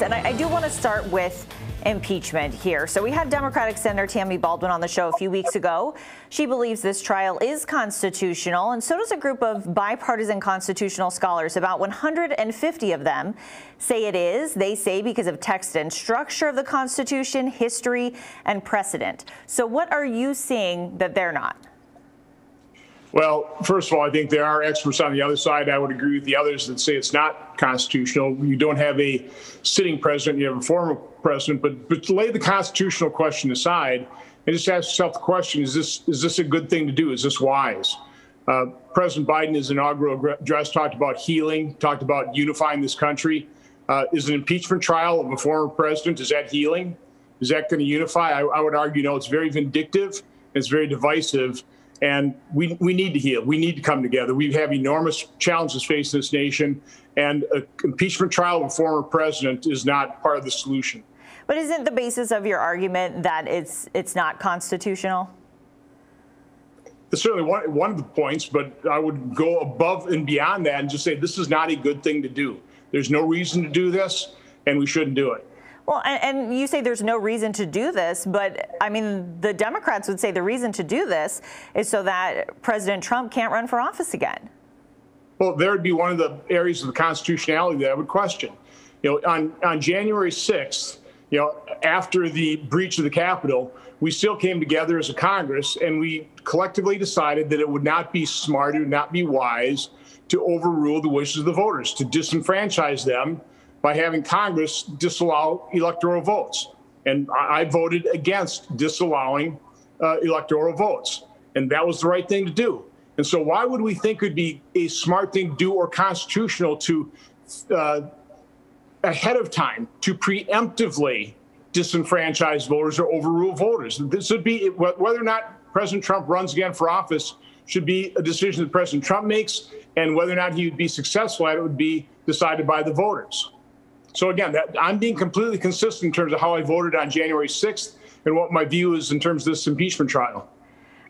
Democrats. And I do want to start with impeachment here. So we had Democratic Senator Tammy Baldwin on the show a few weeks ago. She believes this trial is constitutional, and so does a group of bipartisan constitutional scholars. About 150 of them say it is. They say because of text and structure of the Constitution, history, and precedent. So what are you seeing that they're not? Well, first of all, I think there are experts on the other side. I would agree with the others that say it's not constitutional. You don't have a sitting president, you have a former president, but to lay the constitutional question aside and just ask yourself the question, is this a good thing to do? Is this wise? President Biden, his inaugural address, talked about healing, talked about unifying this country. Is an impeachment trial of a former president, is that healing? Is that going to unify? I would argue, no, it's very vindictive, it's very divisive. And we need to heal. We need to come together. We have enormous challenges facing this nation, and an impeachment trial of a former president is not part of the solution. But isn't the basis of your argument that it's not constitutional? It's certainly one of the points, but I would go above and beyond that and just say this is not a good thing to do. There's no reason to do this, and we shouldn't do it. Well, and you say there's no reason to do this, but I mean, the Democrats would say the reason to do this is so that President Trump can't run for office again. Well, there would be one of the areas of the constitutionality that I would question. You know, on January 6th, you know, after the breach of the Capitol, we still came together as a Congress and we collectively decided that it would not be smart, it would not be wise to overrule the wishes of the voters, to disenfranchise them by having Congress disallow electoral votes. And I voted against disallowing electoral votes. And that was the right thing to do. And so why would we think it would be a smart thing to do or constitutional to, ahead of time, to preemptively disenfranchise voters or overrule voters? This would be, whether or not President Trump runs again for office should be a decision that President Trump makes, and whether or not he would be successful at it would be decided by the voters. So again, I'm being completely consistent in terms of how I voted on January 6th and what my view is in terms of this impeachment trial.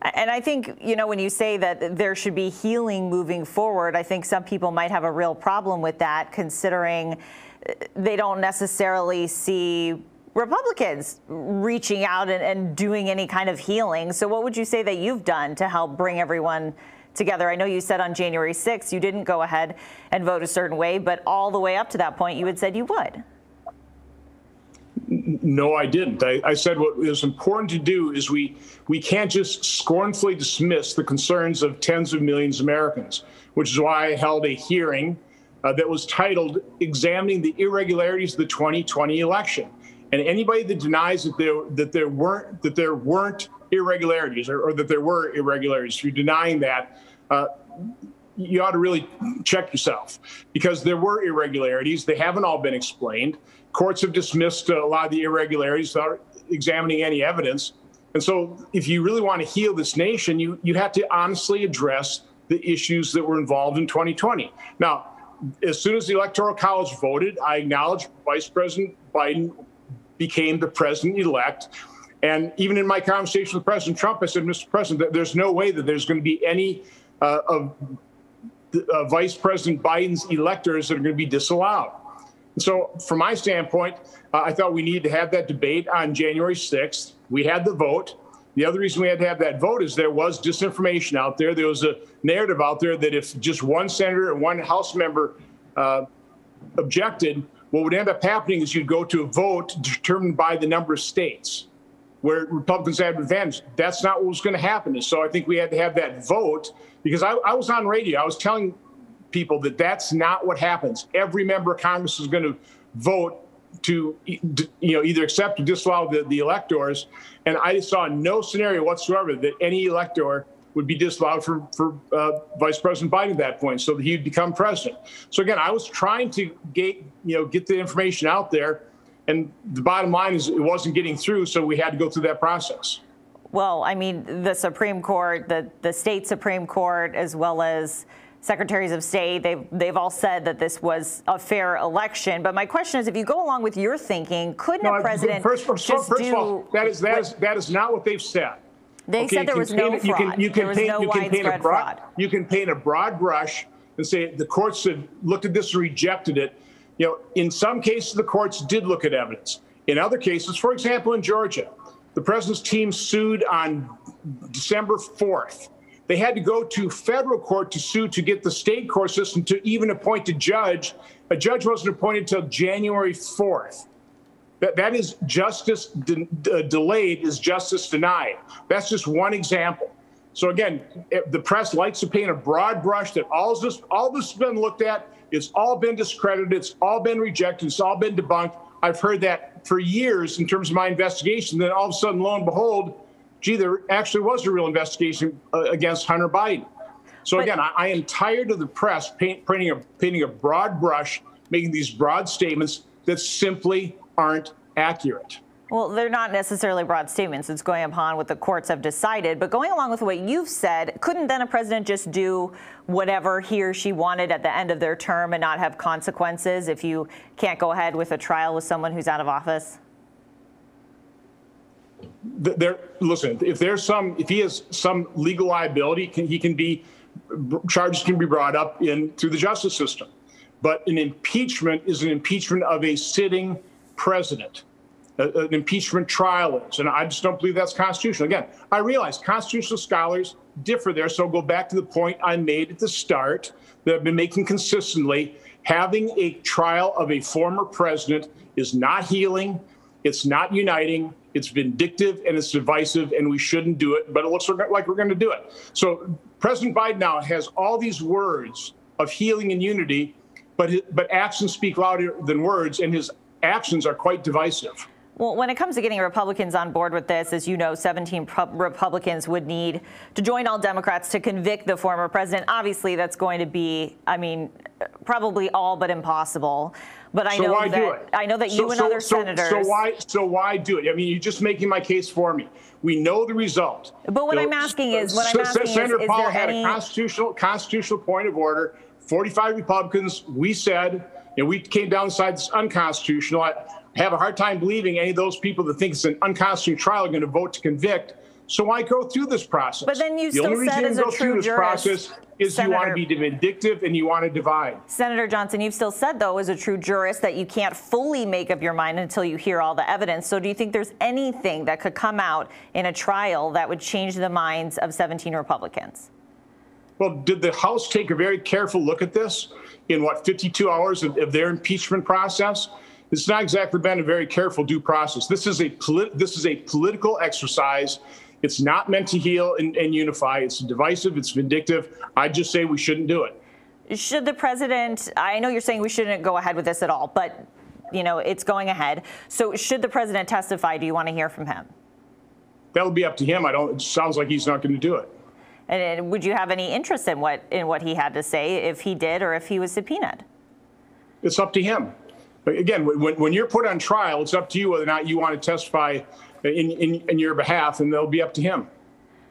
And I think, you know, when you say that there should be healing moving forward, I think some people might have a real problem with that, considering they don't necessarily see Republicans reaching out and doing any kind of healing. So what would you say that you've done to help bring everyone together? I know you said on January 6th you didn't go ahead and vote a certain way, but all the way up to that point you had said you would. No, I didn't. I said what is important to do is we can't just scornfully dismiss the concerns of tens of millions of Americans, which is why I held a hearing that was titled Examining the Irregularities of the 2020 Election. And anybody that denies that there weren't irregularities or that there were irregularities, if you're denying that, you ought to really check yourself, because there were irregularities. They haven't all been explained. Courts have dismissed a lot of the irregularities without examining any evidence. And so if you really want to heal this nation, you have to honestly address the issues that were involved in 2020. Now, as soon as the Electoral College voted, I acknowledged Vice President Biden became the president-elect. And even in my conversation with President Trump, I said, Mr. President, there's no way that there's going to be any of Vice President Biden's electors that are going to be disallowed. And so from my standpoint, I thought we needed to have that debate on January 6th. We had the vote. The other reason we had to have that vote is there was disinformation out there. There was a narrative out there that if just one senator and one House member objected, what would end up happening is you'd go to a vote determined by the number of states where Republicans had an advantage. That's not what was going to happen. And so I think we had to have that vote, because I was on radio. I was telling people that that's not what happens. Every member of Congress is going to vote to, either accept or disallow the electors. And I saw no scenario whatsoever that any elector would be disallowed for Vice President Biden at that point, so that he'd become president. So again, I was trying to get the information out there, and the bottom line is it wasn't getting through, so we had to go through that process. Well, I mean, the Supreme Court, the state Supreme Court, as well as secretaries of state, they've all said that this was a fair election. But my question is, if you go along with your thinking, couldn't a president first of all, that is not what they've said. They said there was no fraud. There was no widespread fraud. You can paint a broad brush and say the courts have looked at this and rejected it. In some cases, the courts did look at evidence. In other cases, for example, in Georgia, the president's team sued on December 4th. They had to go to federal court to sue to get the state court system to even appoint a judge. A judge wasn't appointed until January 4th. That is justice delayed is justice denied. That's just one example. So again, the press likes to paint a broad brush that all this has been looked at. It's all been discredited. It's all been rejected. It's all been debunked. I've heard that for years in terms of my investigation. Then all of a sudden, lo and behold, gee, there actually was a real investigation against Hunter Biden. So again, I am tired of the press painting a broad brush, making these broad statements that simply aren't accurate. Well, they're not necessarily broad statements. It's going upon what the courts have decided. But going along with what you've said, couldn't then a president just do whatever he or she wanted at the end of their term and not have consequences if you can't go ahead with a trial with someone who's out of office? Listen, if he has some legal liability, charges can be brought up through the justice system. But an impeachment is an impeachment of a sitting president. An impeachment trial is, and I just don't believe that's constitutional. Again, I realize constitutional scholars differ there, so I'll go back to the point I made at the start that I've been making consistently. Having a trial of a former president is not healing, it's not uniting, it's vindictive, and it's divisive, and we shouldn't do it, but it looks like we're going to do it. So President Biden now has all these words of healing and unity, but actions speak louder than words, and his actions are quite divisive. Well, when it comes to getting Republicans on board with this, as you know, 17 Republicans would need to join all Democrats to convict the former president. Obviously, that's going to be, probably all but impossible. But I know that you and other senators. So why do it? You're just making my case for me. We know the result. But what I'm asking is, Senator Paul had a constitutional point of order. 45 Republicans. We said, we came down and decided it's unconstitutional. I have a hard time believing any of those people that think it's an unconstitutional trial are going to vote to convict. So why go through this process? But then you the only reason you go through this process is Senator, you want to be vindictive and you want to divide. Senator Johnson, you've still said, though, as a true jurist, that you can't fully make up your mind until you hear all the evidence. So do you think there's anything that could come out in a trial that would change the minds of 17 Republicans? Well, did the House take a very careful look at this in 52 hours of their impeachment process? It's not exactly been a very careful due process. This is a political exercise. It's not meant to heal and unify. It's divisive. It's vindictive. I just say we shouldn't do it. Should the president? I know you're saying we shouldn't go ahead with this at all, but it's going ahead. So should the president testify? Do you want to hear from him? That'll be up to him. It sounds like he's not going to do it. And would you have any interest in what he had to say if he did or if he was subpoenaed? It's up to him. Again, when you're put on trial, it's up to you whether or not you want to testify in your behalf, and it'll be up to him.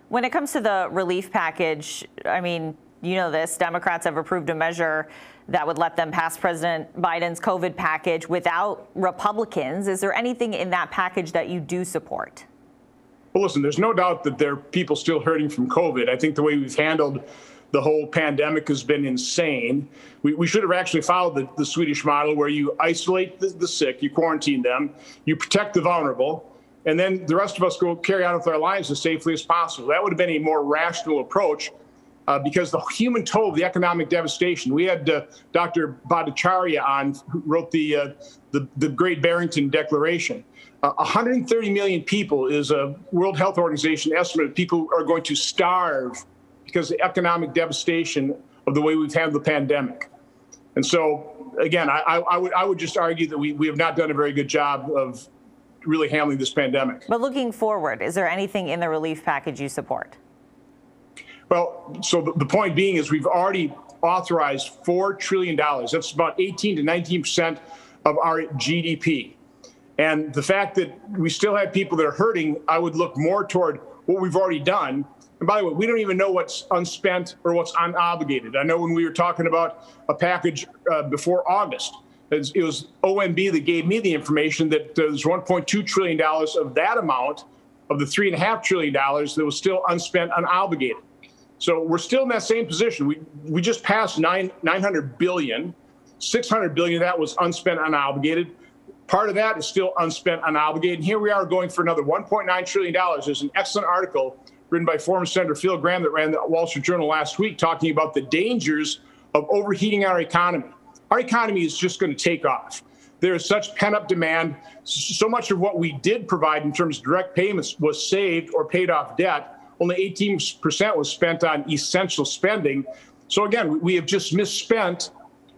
When it comes to the relief package, this, Democrats have approved a measure that would let them pass President Biden's COVID package without Republicans. Is there anything in that package that you do support? Well, listen, there's no doubt that there are people still hurting from COVID. I think the way we've handled the whole pandemic has been insane. We should have actually followed the Swedish model where you isolate the sick, you quarantine them, you protect the vulnerable, and then the rest of us go carry on with our lives as safely as possible. That would have been a more rational approach because the human toll of the economic devastation. We had Dr. Bhattacharya on, who wrote the Great Barrington Declaration. 130 million people is a World Health Organization estimate of people are going to starve because of the economic devastation of the way we've handled the pandemic. And so, again, I would just argue that we have not done a very good job of really handling this pandemic. But looking forward, is there anything in the relief package you support? Well, so the point being is we've already authorized $4 trillion. That's about 18 to 19% of our GDP. And the fact that we still have people that are hurting, I would look more toward what we've already done. And by the way, we don't even know what's unspent or what's unobligated. I know when we were talking about a package before August, it was OMB that gave me the information that there's $1.2 trillion of that amount of the $3.5 trillion that was still unspent, unobligated. So we're still in that same position. We just passed $900 billion. $600 billion of that was unspent, unobligated. Part of that is still unspent, unobligated. And here we are going for another $1.9 trillion. There's an excellent article written by former Senator Phil Gramm that ran the Wall Street Journal last week talking about the dangers of overheating our economy. Our economy is just going to take off. There is such pent-up demand. So much of what we did provide in terms of direct payments was saved or paid off debt. Only 18% was spent on essential spending. So again, we have just misspent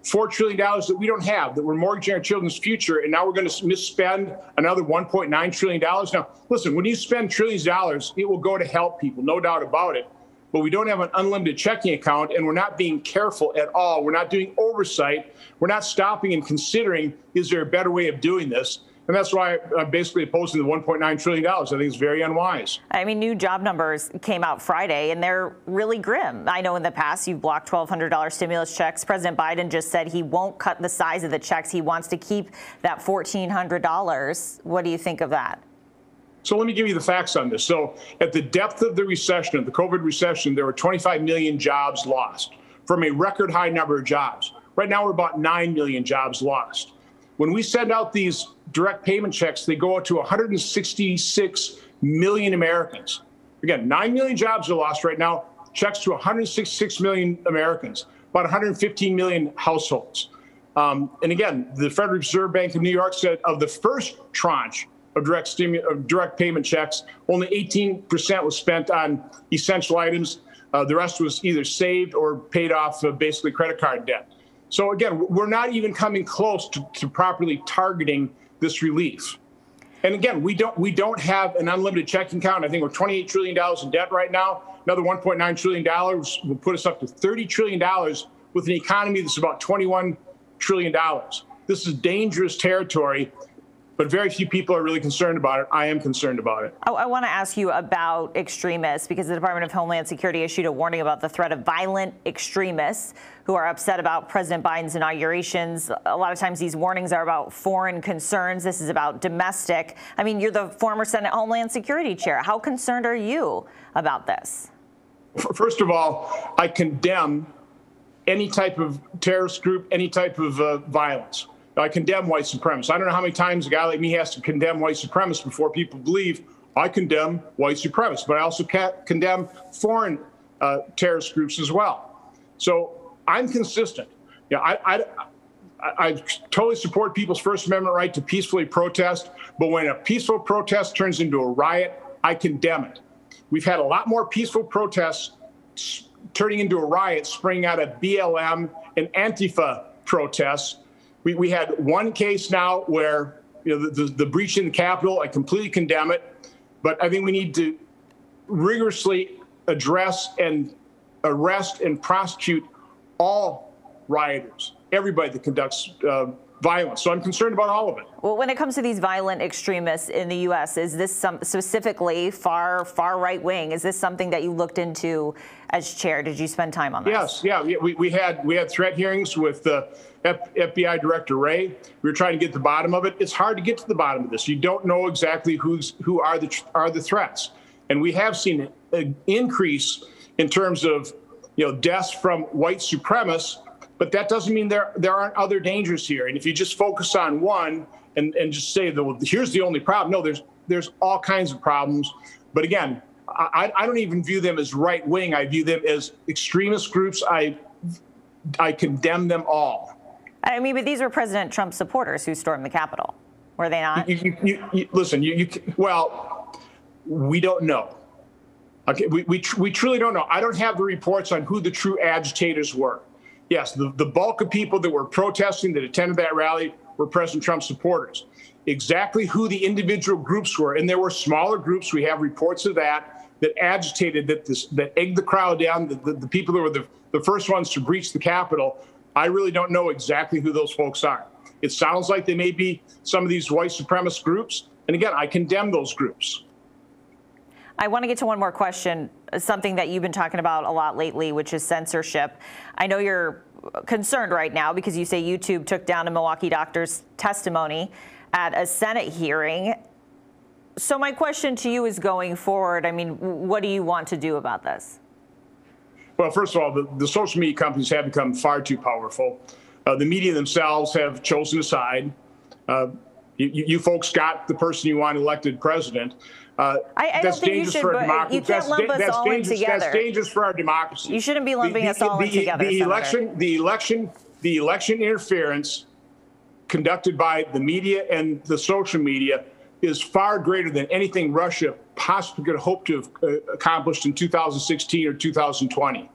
$4 trillion that we don't have, that we're mortgaging our children's future, and now we're going to misspend another $1.9 trillion. Now, listen, when you spend trillions of dollars, it will go to help people, no doubt about it. But we don't have an unlimited checking account, and we're not being careful at all. We're not doing oversight. We're not stopping and considering, is there a better way of doing this? And that's why I'm basically opposing the $1.9 trillion. I think it's very unwise. I mean, new job numbers came out Friday, and they're really grim. I know in the past you've blocked $1,200 stimulus checks. President Biden just said he won't cut the size of the checks. He wants to keep that $1,400. What do you think of that? So let me give you the facts on this. So at the depth of the recession, of the COVID recession, there were 25 million jobs lost from a record high number of jobs. Right now, we're about 9 million jobs lost. When we send out these direct payment checks, they go out to 166 million Americans. Again, 9 million jobs are lost right now, checks to 166 million Americans, about 115 million households. And again, the Federal Reserve Bank of New York said of the first tranche of direct payment checks, only 18% was spent on essential items. The rest was either saved or paid off basically credit card debt. So again, we're not even coming close to properly targeting this relief. And again, we don't have an unlimited checking account. I think we're $28 trillion in debt right now. Another $1.9 trillion will put us up to $30 trillion with an economy that's about $21 trillion. This is dangerous territory, but very few people are really concerned about it. I am concerned about it. I want to ask you about extremists, because the Department of Homeland Security issued a warning about the threat of violent extremists who are upset about President Biden's inaugurations. A lot of times these warnings are about foreign concerns. This is about domestic. I mean, you're the former Senate Homeland Security chair. How concerned are you about this? First of all, I condemn any type of terrorist group, any type of violence. I condemn white supremacists. I don't know how many times a guy like me has to condemn white supremacists before people believe I condemn white supremacists, but I also condemn foreign terrorist groups as well. So I'm consistent. Yeah, I totally support people's First Amendment right to peacefully protest, but when a peaceful protest turns into a riot, I condemn it. We've had a lot more peaceful protests turning into a riot springing out of BLM and Antifa protests. We had one case now where, you know, the breach in the Capitol, I completely condemn it, but I think we need to rigorously address and arrest and prosecute all rioters, everybody that conducts violence. So I'm concerned about all of it. Well, when it comes to these violent extremists in the U.S., is this specifically far right wing? Is this something that you looked into as chair? Did you spend time on this? Yes, yeah. We had threat hearings with FBI Director Wray. We were trying to get to the bottom of it. It's hard to get to the bottom of this. You don't know exactly who are the threats, and we have seen an increase in terms of, you know, deaths from white supremacists. But that doesn't mean there aren't other dangers here. And if you just focus on one and just say, well, here's the only problem. No, there's all kinds of problems. But again, I don't even view them as right wing. I view them as extremist groups. I condemn them all. I mean, but these were President Trump supporters who stormed the Capitol, were they not? Listen, well, we don't know. Okay, we truly don't know. I don't have the reports on who the true agitators were. Yes, the bulk of people that were protesting, that attended that rally, were President Trump supporters. Exactly who the individual groups were, and there were smaller groups, we have reports of that agitated, that egged the crowd down, the people that were the first ones to breach the Capitol. I really don't know exactly who those folks are. It sounds like they may be some of these white supremacist groups. And again, I condemn those groups. I want to get to one more question, something that you've been talking about a lot lately, which is censorship. I know you're concerned right now because you say YouTube took down a Milwaukee doctor's testimony at a Senate hearing. So my question to you is, going forward, I mean, what do you want to do about this? Well, first of all, the social media companies have become far too powerful. The media themselves have chosen a side. You folks got the person you want elected president. I don't think you should, but you can't lump us all in together. That's dangerous for our democracy. You shouldn't be lumping us all in together, the election interference conducted by the media and the social media is far greater than anything Russia possibly could hope to have accomplished in 2016 or 2020.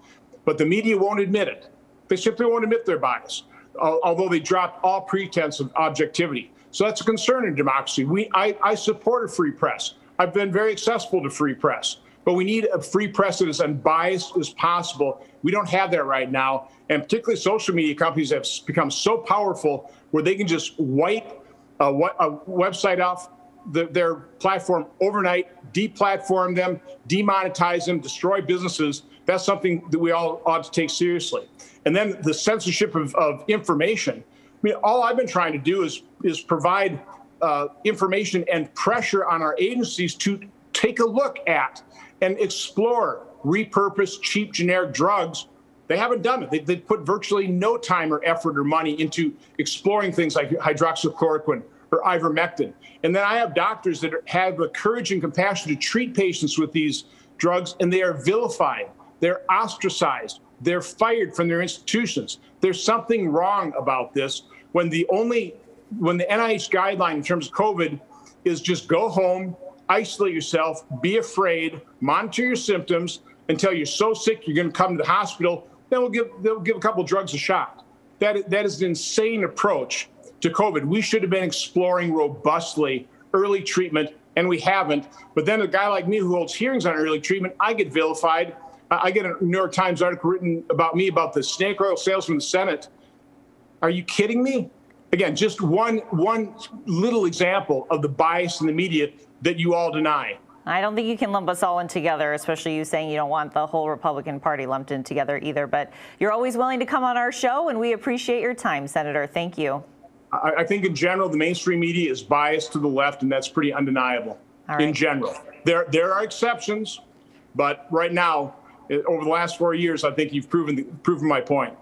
But the media won't admit it. They simply won't admit their bias, although they dropped all pretense of objectivity. So that's a concern in democracy. I support a free press. I've been very accessible to free press, but we need a free press that is unbiased as possible. We don't have that right now, and particularly social media companies have become so powerful where they can just wipe a website off their platform overnight, deplatform them, demonetize them, destroy businesses. That's something that we all ought to take seriously. And then the censorship of information. I mean, all I've been trying to do is provide information and pressure on our agencies to take a look at and explore repurposed, cheap, generic drugs. They haven't done it. They put virtually no time or effort or money into exploring things like hydroxychloroquine or ivermectin. And then I have doctors that have the courage and compassion to treat patients with these drugs, and they are vilified. They're ostracized. They're fired from their institutions. There's something wrong about this when the NIH guideline in terms of COVID is just go home, isolate yourself, be afraid, monitor your symptoms until you're so sick you're going to come to the hospital. Then they'll give a couple of drugs a shot. That is an insane approach to COVID. We should have been exploring robustly early treatment, and we haven't. But then a guy like me who holds hearings on early treatment, I get vilified. I get a New York Times article written about me about the snake oil sales from the Senate. Are you kidding me? Again, just one little example of the bias in the media that you all deny. I don't think you can lump us all in together, especially you saying you don't want the whole Republican Party lumped in together either. But you're always willing to come on our show, and we appreciate your time, Senator. Thank you. I think in general, the mainstream media is biased to the left, and that's pretty undeniable in general. There are exceptions, but right now, over the last 4 years, I think you've proven my point.